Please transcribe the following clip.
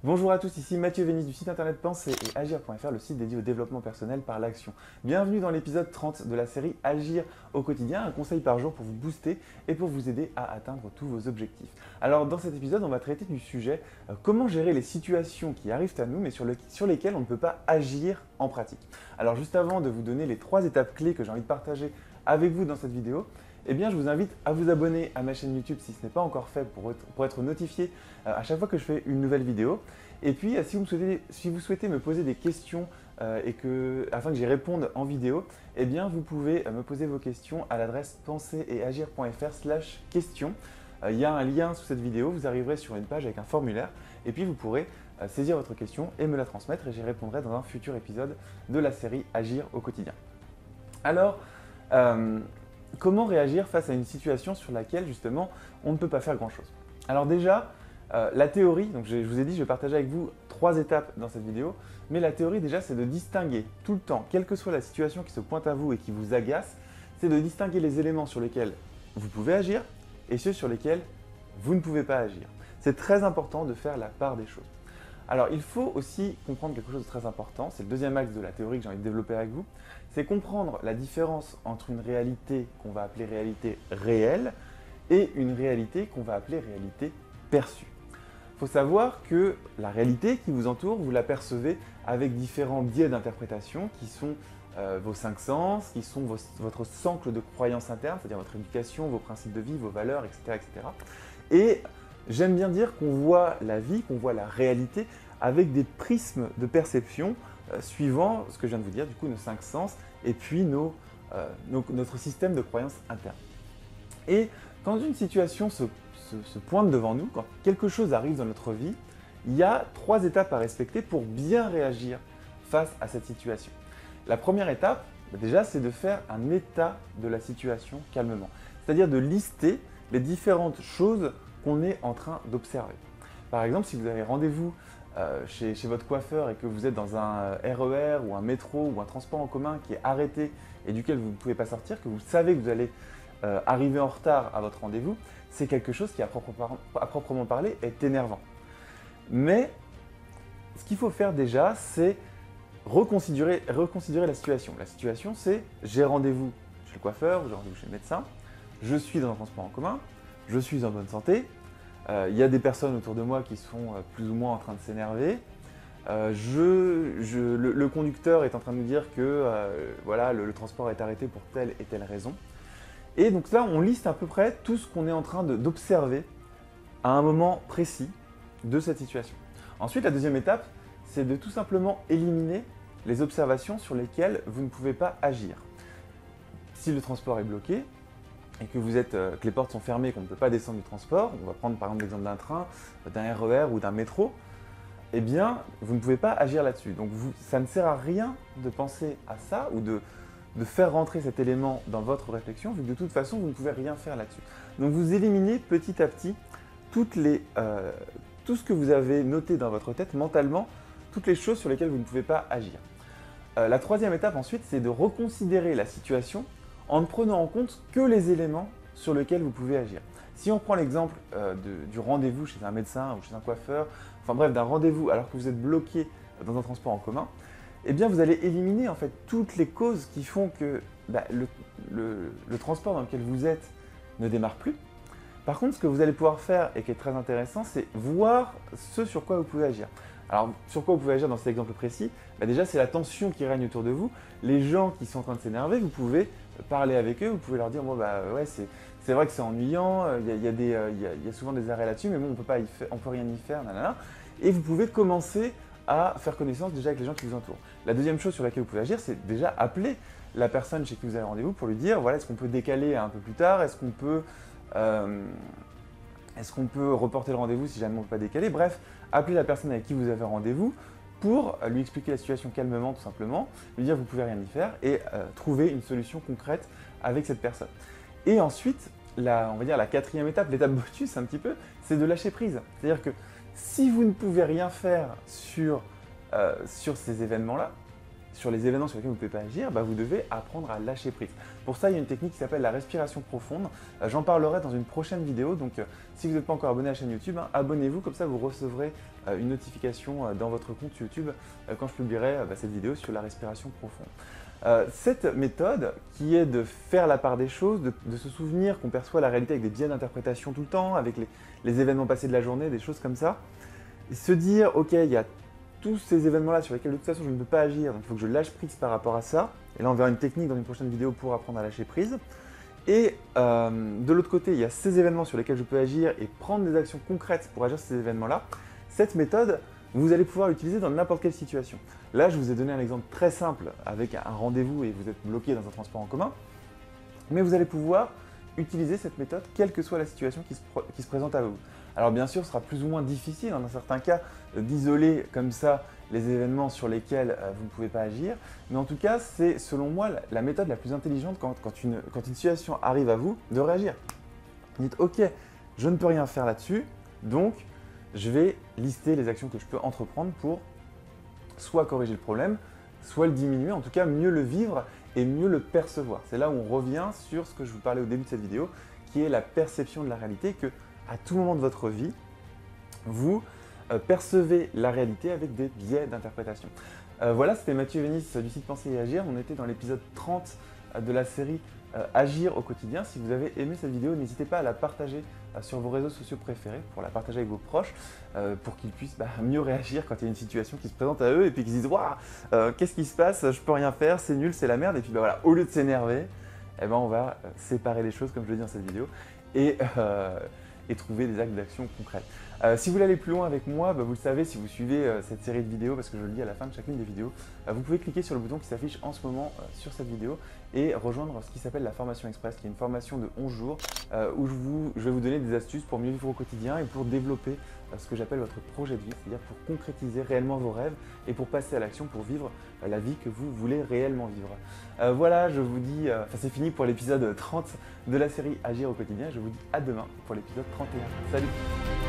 Bonjour à tous, ici Mathieu Vénis du site internet Penser et Agir.fr, le site dédié au développement personnel par l'action. Bienvenue dans l'épisode 30 de la série Agir au quotidien, un conseil par jour pour vous booster et pour vous aider à atteindre tous vos objectifs. Alors dans cet épisode, on va traiter du sujet comment gérer les situations qui arrivent à nous mais sur lesquelles on ne peut pas agir en pratique. Alors juste avant de vous donner les 3 étapes clés que j'ai envie de partager avec vous dans cette vidéo, eh bien, je vous invite à vous abonner à ma chaîne YouTube si ce n'est pas encore fait pour être notifié à chaque fois que je fais une nouvelle vidéo. Et puis, si vous souhaitez me poser des questions afin que j'y réponde en vidéo, eh bien, vous pouvez me poser vos questions à l'adresse penseretagir.fr/questions. Il y a un lien sous cette vidéo, vous arriverez sur une page avec un formulaire et puis vous pourrez saisir votre question et me la transmettre et j'y répondrai dans un futur épisode de la série Agir au quotidien. Alors, comment réagir face à une situation sur laquelle justement on ne peut pas faire grand-chose? Alors déjà, la théorie, donc je vous ai dit je vais partager avec vous 3 étapes dans cette vidéo, mais la théorie déjà c'est de distinguer tout le temps, quelle que soit la situation qui se pointe à vous et qui vous agace, c'est de distinguer les éléments sur lesquels vous pouvez agir et ceux sur lesquels vous ne pouvez pas agir. C'est très important de faire la part des choses. Alors, il faut aussi comprendre quelque chose de très important, c'est le deuxième axe de la théorie que j'ai envie de développer avec vous, c'est comprendre la différence entre une réalité qu'on va appeler réalité réelle et une réalité qu'on va appeler réalité perçue. Il faut savoir que la réalité qui vous entoure, vous la percevez avec différents biais d'interprétation qui sont vos 5 sens, qui sont votre socle de croyances internes, c'est-à-dire votre éducation, vos principes de vie, vos valeurs, etc. etc. Et j'aime bien dire qu'on voit la vie, qu'on voit la réalité avec des prismes de perception suivant ce que je viens de vous dire, du coup nos 5 sens et puis notre système de croyances internes. Et quand une situation se pointe devant nous, quand quelque chose arrive dans notre vie, il y a 3 étapes à respecter pour bien réagir face à cette situation. La première étape, déjà, c'est de faire un état de la situation calmement. C'est-à-dire de lister les différentes choses qu'on est en train d'observer. Par exemple, si vous avez rendez-vous chez votre coiffeur et que vous êtes dans un RER ou un métro ou un transport en commun qui est arrêté et duquel vous ne pouvez pas sortir, que vous savez que vous allez arriver en retard à votre rendez-vous, c'est quelque chose qui, à proprement parler, est énervant. Mais ce qu'il faut faire déjà, c'est reconsidérer la situation. La situation, c'est j'ai rendez-vous chez le coiffeur, j'ai rendez-vous chez le médecin, je suis dans un transport en commun, je suis en bonne santé, il y a des personnes autour de moi qui sont plus ou moins en train de s'énerver, le conducteur est en train de nous dire que voilà, le transport est arrêté pour telle et telle raison. Et donc là, on liste à peu près tout ce qu'on est en train d'observer à un moment précis de cette situation. Ensuite, la deuxième étape, c'est de tout simplement éliminer les observations sur lesquelles vous ne pouvez pas agir. Si le transport est bloqué et que les portes sont fermées, qu'on ne peut pas descendre du transport, on va prendre par exemple l'exemple d'un train, d'un RER ou d'un métro, eh bien, vous ne pouvez pas agir là-dessus. Donc ça ne sert à rien de penser à ça ou de faire rentrer cet élément dans votre réflexion, vu que de toute façon, vous ne pouvez rien faire là-dessus. Donc vous éliminez petit à petit tout ce que vous avez noté dans votre tête mentalement, toutes les choses sur lesquelles vous ne pouvez pas agir. La troisième étape ensuite, c'est de reconsidérer la situation en ne prenant en compte que les éléments sur lesquels vous pouvez agir. Si on prend l'exemple du rendez-vous chez un médecin ou chez un coiffeur, enfin bref, d'un rendez-vous alors que vous êtes bloqué dans un transport en commun, eh bien vous allez éliminer en fait toutes les causes qui font que le transport dans lequel vous êtes ne démarre plus. Par contre, ce que vous allez pouvoir faire et qui est très intéressant, c'est voir ce sur quoi vous pouvez agir. Alors, sur quoi vous pouvez agir dans cet exemple précis? Déjà, c'est la tension qui règne autour de vous. Les gens qui sont en train de s'énerver, vous pouvez parler avec eux, vous pouvez leur dire bon, ouais, c'est vrai que c'est ennuyant, il y a souvent des arrêts là-dessus, mais bon, on peut rien y faire, nanana. Et vous pouvez commencer à faire connaissance déjà avec les gens qui vous entourent. La deuxième chose sur laquelle vous pouvez agir, c'est déjà appeler la personne chez qui vous avez rendez-vous pour lui dire voilà, est-ce qu'on peut décaler un peu plus tard, est-ce qu'on peut reporter le rendez-vous si jamais on ne peut pas décaler. Bref, appelez la personne avec qui vous avez rendez-vous pour lui expliquer la situation calmement tout simplement, lui dire que vous ne pouvez rien y faire et trouver une solution concrète avec cette personne. Et ensuite, on va dire la quatrième étape, l'étape bonus un petit peu, c'est de lâcher prise. C'est-à-dire que si vous ne pouvez rien faire sur ces événements-là, sur les événements sur lesquels vous ne pouvez pas agir, vous devez apprendre à lâcher prise. Pour ça, il y a une technique qui s'appelle la respiration profonde. J'en parlerai dans une prochaine vidéo, donc si vous n'êtes pas encore abonné à la chaîne YouTube, abonnez-vous, comme ça vous recevrez une notification dans votre compte YouTube quand je publierai cette vidéo sur la respiration profonde. Cette méthode qui est de faire la part des choses, de se souvenir qu'on perçoit la réalité avec des biais d'interprétation tout le temps, avec les événements passés de la journée, des choses comme ça, et se dire ok, il y a tous ces événements-là sur lesquels de toute façon je ne peux pas agir, donc il faut que je lâche prise par rapport à ça. Et là on verra une technique dans une prochaine vidéo pour apprendre à lâcher prise. Et de l'autre côté, il y a ces événements sur lesquels je peux agir et prendre des actions concrètes pour agir sur ces événements-là. Cette méthode, vous allez pouvoir l'utiliser dans n'importe quelle situation. Là, je vous ai donné un exemple très simple avec un rendez-vous et vous êtes bloqué dans un transport en commun. Mais vous allez pouvoir utiliser cette méthode quelle que soit la situation qui se présente à vous. Alors bien sûr, ce sera plus ou moins difficile dans certains cas d'isoler comme ça les événements sur lesquels vous ne pouvez pas agir. Mais en tout cas, c'est selon moi la méthode la plus intelligente quand une situation arrive à vous de réagir. Vous dites ok, je ne peux rien faire là-dessus, donc je vais lister les actions que je peux entreprendre pour soit corriger le problème, soit le diminuer, en tout cas mieux le vivre et mieux le percevoir. C'est là où on revient sur ce que je vous parlais au début de cette vidéo, qui est la perception de la réalité, que à tout moment de votre vie, vous percevez la réalité avec des biais d'interprétation. Voilà, c'était Mathieu Vénis du site Penser et Agir. On était dans l'épisode 30 de la série Agir au quotidien. Si vous avez aimé cette vidéo, n'hésitez pas à la partager sur vos réseaux sociaux préférés, pour la partager avec vos proches, pour qu'ils puissent mieux réagir quand il y a une situation qui se présente à eux et puis qu'ils se disent « Waouh, qu'est-ce qui se passe? Je peux rien faire, c'est nul, c'est la merde ». Et puis voilà, au lieu de s'énerver, on va séparer les choses comme je le dis dans cette vidéo et trouver des actes d'action concrets. Si vous voulez aller plus loin avec moi, vous le savez si vous suivez cette série de vidéos, parce que je le dis à la fin de chacune des vidéos, vous pouvez cliquer sur le bouton qui s'affiche en ce moment sur cette vidéo et rejoindre ce qui s'appelle la formation express, qui est une formation de 11 jours où je vais vous donner des astuces pour mieux vivre au quotidien et pour développer ce que j'appelle votre projet de vie, c'est-à-dire pour concrétiser réellement vos rêves et pour passer à l'action pour vivre la vie que vous voulez réellement vivre. Voilà, je vous dis, c'est fini pour l'épisode 30 de la série Agir au quotidien. Je vous dis à demain pour l'épisode 31. Salut!